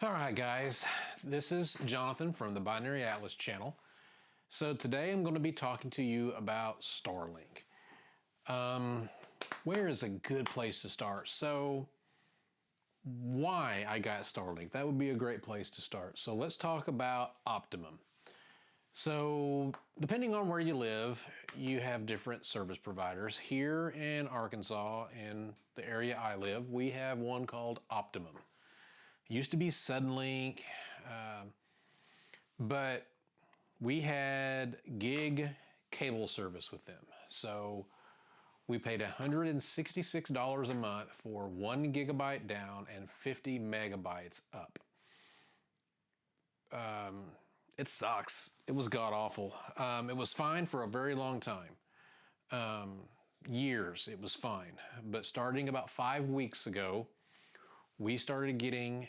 All right, guys, this is Jonathan from the Binary Atlas channel. So today I'm going to be talking to you about Starlink. Where is a good place to start? So why I got Starlink, that would be a great place to start. So let's talk about Optimum. So depending on where you live, you have different service providers. Here in Arkansas, in the area I live, we have one called Optimum. It used to be Suddenlink, but we had gig cable service with them. So we paid $166 a month for 1 gigabyte down and 50 megabytes up. It sucks. It was god awful. It was fine for a very long time. Years, it was fine. But starting about 5 weeks ago, we started getting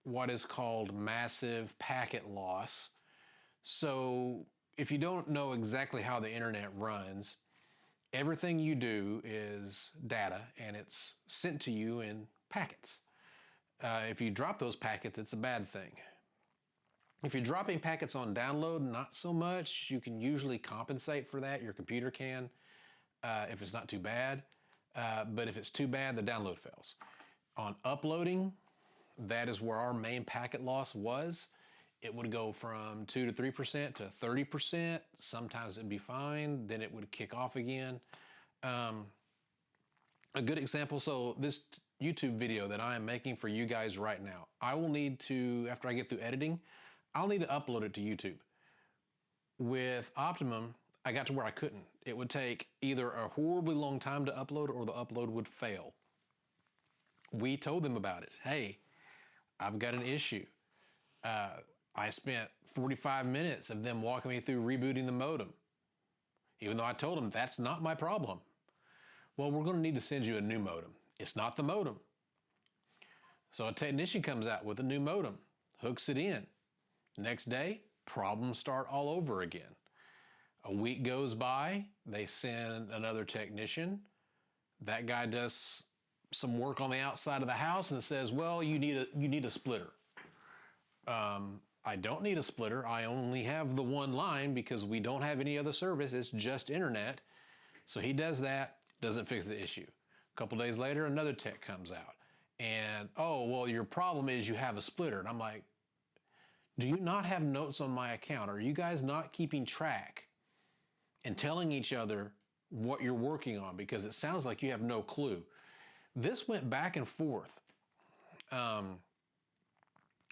what is called massive packet loss. So if you don't know exactly how the internet runs, everything you do is data and it's sent to you in packets. If you drop those packets, it's a bad thing. If you're dropping packets on download, not so much. You can usually compensate for that. Your computer can, if it's not too bad. But if it's too bad, the download fails. On uploading, that is where our main packet loss was. It would go from 2 to 3% to 30%. Sometimes it'd be fine, then it would kick off again. A good example, so this YouTube video that I am making for you guys right now, I will need to, after I get through editing, I'll need to upload it to YouTube. With Optimum, I got to where I couldn't. It would take either a horribly long time to upload or the upload would fail. We told them about it. Hey, I've got an issue. I spent 45 minutes of them walking me through rebooting the modem, even though I told them that's not my problem. Well, we're going to need to send you a new modem. It's not the modem. So a technician comes out with a new modem, hooks it in. Next day, problems start all over again. A week goes by, they send another technician. That guy does some work on the outside of the house and says, well, you need a splitter. I don't need a splitter. I only have the one line because we don't have any other service. It's just internet. So he does that, doesn't fix the issue. A couple days later, another tech comes out and, oh, well, your problem is you have a splitter. And I'm like, do you not have notes on my account? Are you guys not keeping track and telling each other what you're working on? Because it sounds like you have no clue. This went back and forth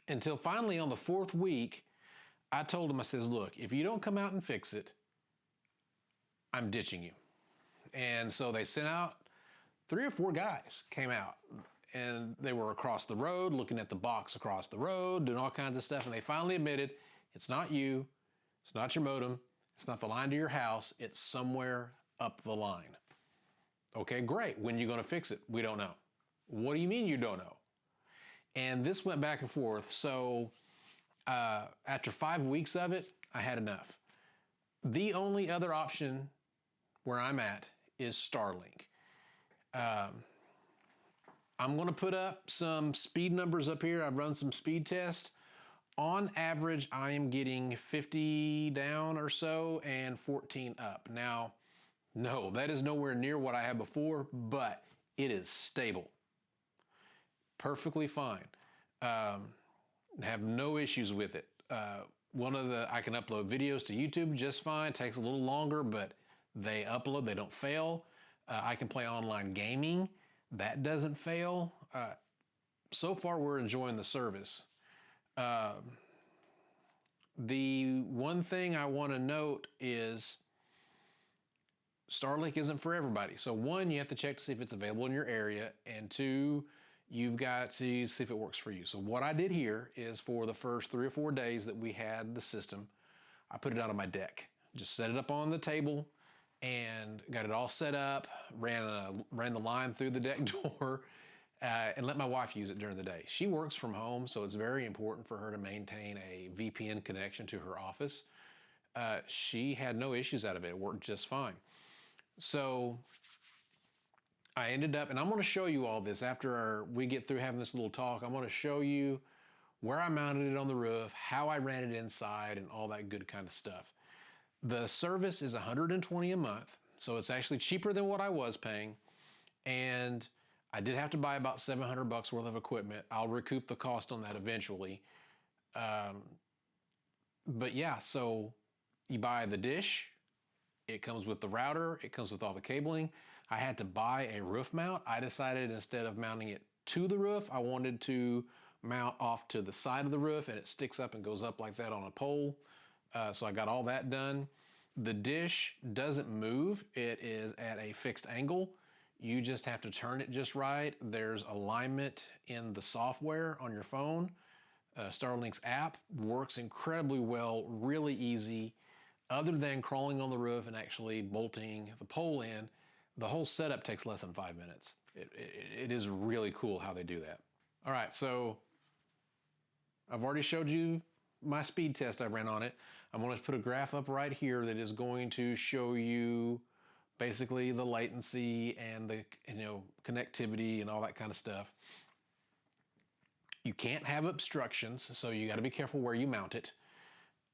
until finally on the 4th week, I told him, I says, look, if you don't come out and fix it, I'm ditching you. And so they sent out 3 or 4 guys came out and they were across the road, looking at the box across the road, doing all kinds of stuff. And they finally admitted, it's not you, it's not your modem, it's not the line to your house, it's somewhere up the line. Okay, great. When are you going to fix it? We don't know. What do you mean you don't know? And this went back and forth. So after 5 weeks of it, I had enough. The only other option where I'm at is Starlink. I'm going to put up some speed numbers up here. I've run some speed tests. On average, I am getting 50 down or so and 14 up. Now, no, that is nowhere near what I had before, but it is stable. Perfectly fine. Have no issues with it. I can upload videos to YouTube just fine. Takes a little longer, but they upload, they don't fail. I can play online gaming. That doesn't fail. So far, we're enjoying the service. The one thing I want to note is Starlink isn't for everybody. So 1, you have to check to see if it's available in your area, and 2, you've got to see if it works for you. So what I did here is for the first 3 or 4 days that we had the system, I put it out on my deck. Just set it up on the table and got it all set up, ran the line through the deck door, and let my wife use it during the day. She works from home, so it's very important for her to maintain a VPN connection to her office. She had no issues out of it. It worked just fine. So I ended up, and I'm going to show you all this after we get through having this little talk. I'm going to show you where I mounted it on the roof, how I ran it inside, and all that good kind of stuff. The service is $120 a month, so it's actually cheaper than what I was paying. And I did have to buy about $700 worth of equipment. I'll recoup the cost on that eventually. But yeah, so you buy the dish, it comes with the router, it comes with all the cabling. I had to buy a roof mount. I decided instead of mounting it to the roof, I wanted to mount off to the side of the roof, and it sticks up and goes up like that on a pole. So I got all that done. The dish doesn't move. It is at a fixed angle. You just have to turn it just right. There's alignment in the software on your phone. Starlink's app works incredibly well, really easy. Other than crawling on the roof and actually bolting the pole in, the whole setup takes less than 5 minutes. It is really cool how they do that. All right, so I've already showed you my speed test I ran on it. I'm going to put a graph up right here that is going to show you basically the latency and the connectivity and all that kind of stuff. You can't have obstructions, so you got to be careful where you mount it.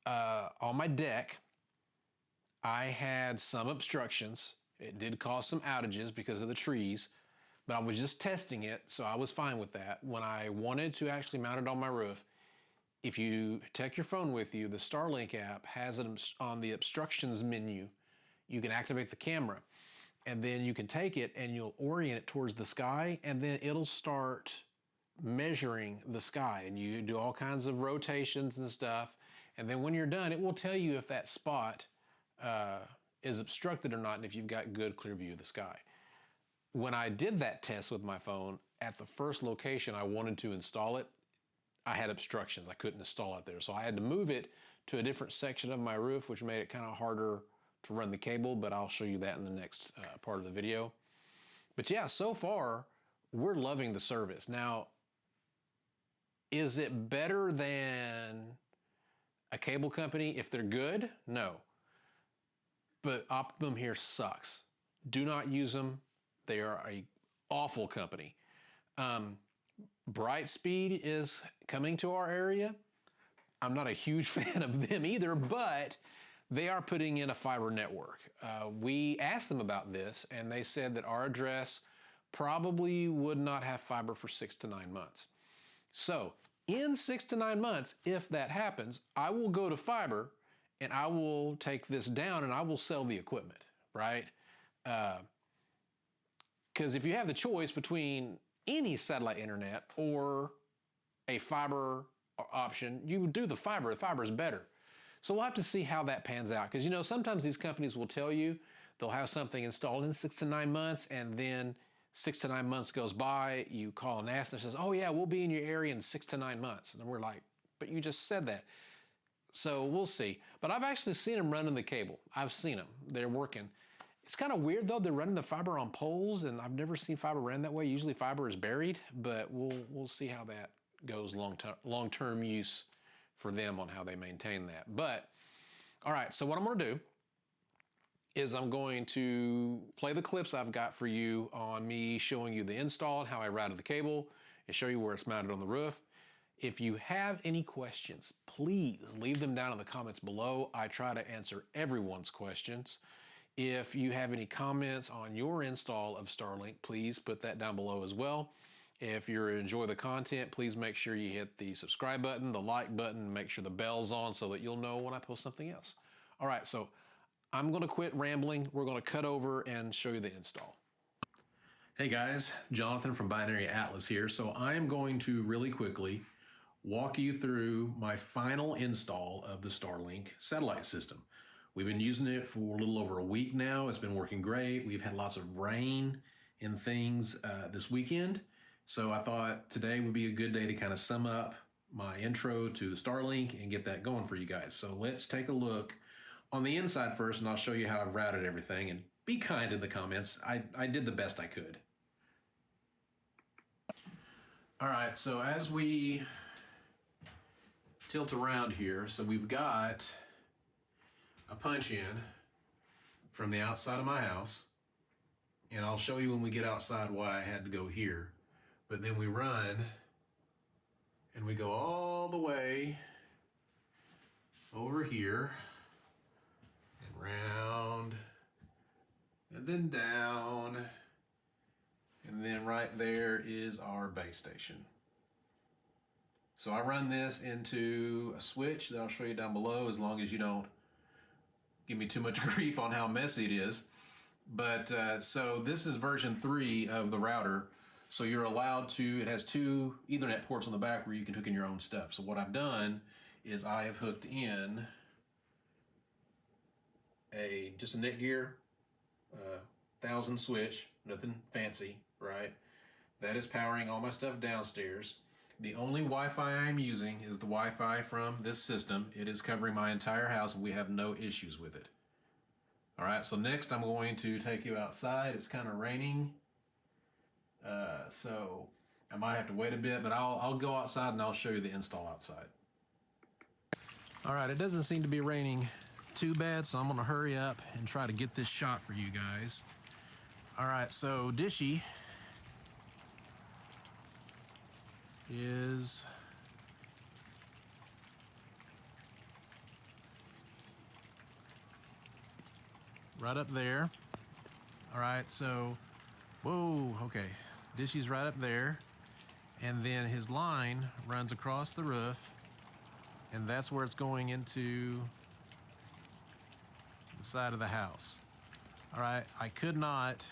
On my deck, I had some obstructions. It did cause some outages because of the trees, but I was just testing it, so I was fine with that. When I wanted to actually mount it on my roof, if you take your phone with you, the Starlink app has it on the obstructions menu. You can activate the camera, and then you can take it and you'll orient it towards the sky, and then it'll start measuring the sky, and you do all kinds of rotations and stuff, and then when you're done, it will tell you if that spot is obstructed or not, and if you've got good clear view of the sky. When I did that test with my phone, at the first location I wanted to install it, I had obstructions. I couldn't install it there, so I had to move it to a different section of my roof, which made it kind of harder to run the cable, but I'll show you that in the next part of the video. But yeah, so far, we're loving the service. Now, is it better than a cable company if they're good? No. But Optimum here sucks. Do not use them. They are an awful company. Brightspeed is coming to our area. I'm not a huge fan of them either, but they are putting in a fiber network. We asked them about this, and they said that our address probably would not have fiber for 6 to 9 months. So in 6 to 9 months, if that happens, I will go to fiber and I will take this down and I will sell the equipment, right? Because if you have the choice between any satellite internet or a fiber option, you do the fiber. The fiber is better. So we'll have to see how that pans out. Because, sometimes these companies will tell you they'll have something installed in 6 to 9 months, and then 6 to 9 months goes by, you call and ask, and it says, oh yeah, we'll be in your area in 6 to 9 months. And we're like, but you just said that. So we'll see. But I've actually seen them running the cable. I've seen them. They're working. It's kind of weird though, they're running the fiber on poles, and I've never seen fiber ran that way. Usually fiber is buried, but we'll see how that goes long-term use for them on how they maintain that. But, all right, so what I'm gonna do is I'm going to play the clips I've got for you on me showing you the install and how I routed the cable, and show you where it's mounted on the roof. If you have any questions, please leave them down in the comments below. I try to answer everyone's questions. If you have any comments on your install of Starlink, please put that down below as well. If you enjoy the content, please make sure you hit the subscribe button, the like button, make sure the bell's on so that you'll know when I post something else. All right, so I'm gonna quit rambling. We're gonna cut over and show you the install. Hey guys, Jonathan from Binary Atlas here. So I am going to really quickly walk you through my final install of the Starlink satellite system. We've been using it for a little over a week now. It's been working great. We've had lots of rain and things this weekend. So I thought today would be a good day to kind of sum up my intro to the Starlink and get that going for you guys. So let's take a look on the inside first, and I'll show you how I've routed everything. And be kind in the comments. I did the best I could. All right, so as we tilt around here, so we've got a punch in from the outside of my house, and I'll show you when we get outside why I had to go here. But then we run And we go all the way over here and round and then down. And then right there is our base station. So I run this into a switch that I'll show you down below, as long as you don't give me too much grief on how messy it is. But so this is version 3 of the router. So you're allowed to, it has 2 Ethernet ports on the back where you can hook in your own stuff. So what I've done is I have hooked in just a Netgear 1000 switch, nothing fancy, right? That is powering all my stuff downstairs. The only Wi-Fi I'm using is the Wi-Fi from this system. It is covering my entire house and we have no issues with it. All right, so next I'm going to take you outside. It's kind of raining, so I might have to wait a bit, but I'll go outside and I'll show you the install outside. All right, it doesn't seem to be raining too bad, so I'm gonna hurry up and try to get this shot for you guys. All right, so Dishy is right up there. All right, so, whoa, okay. Dishy's right up there. And then his line runs across the roof, and that's where it's going into the side of the house. All right, I could not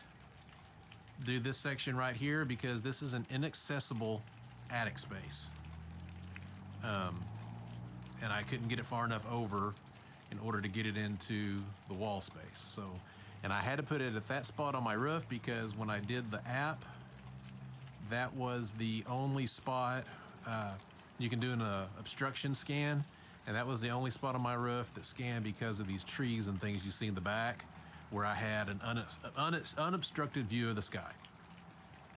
do this section right here because this is an inaccessible attic space. And I couldn't get it far enough over in order to get it into the wall space. So, and I had to put it at that spot on my roof because when I did the app, that was the only spot you can do an obstruction scan, and that was the only spot on my roof that scanned because of these trees and things you see in the back, where I had an unobstructed view of the sky.